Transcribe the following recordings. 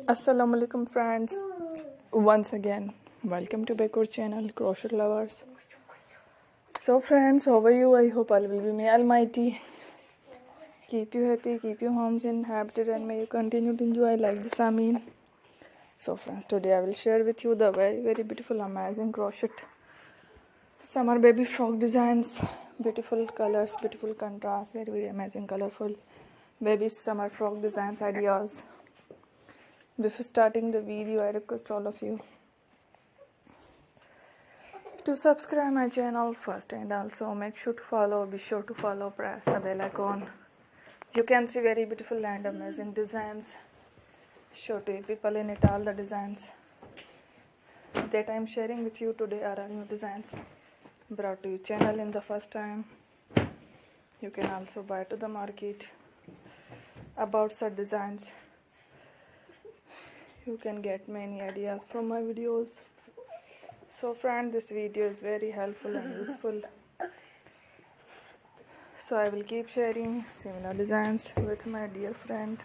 Assalamu alaikum friends, once again welcome to back our channel Crochet Lovers. So friends, how are you? I hope all will be may Almighty keep you happy, keep your homes inhabited, and may you continue to enjoy like this. Amin. So friends, today I will share with you the very beautiful amazing crochet summer baby frock designs, beautiful colors, beautiful contrast, very amazing colorful baby summer frock designs ideas. Before starting the video, I request all of you to subscribe my channel first, and also make sure to follow, be sure to follow, press the bell icon. You can see very beautiful and amazing designs. Show to people in it all the designs that I am sharing with you today are all new designs brought to your channel in the first time. You can also buy to the market about such designs. You can get many ideas from my videos. So friend, this video is very helpful and useful. So I will keep sharing similar designs with my dear friend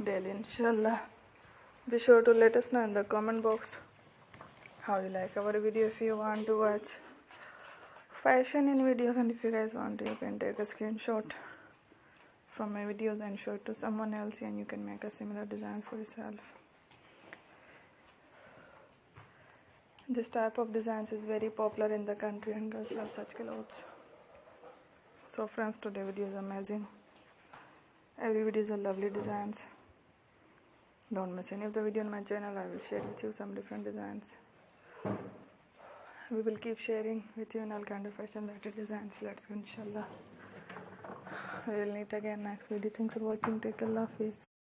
daily, inshallah. Be sure to let us know in the comment box how you like our video. If you want to watch fashion in videos, and if you guys want to, you can take a screenshot from my videos and show it to someone else, and you can make a similar design for yourself. This type of designs is very popular in the country and girls love such clothes. So friends, today video is amazing. Every video is a lovely designs. Don't miss any of the video on my channel. I will share with you some different designs. We will keep sharing with you in all kind of fashion related designs. Let's go, inshallah. We will meet again next video. Thanks for watching. Take care. Allah Hafiz.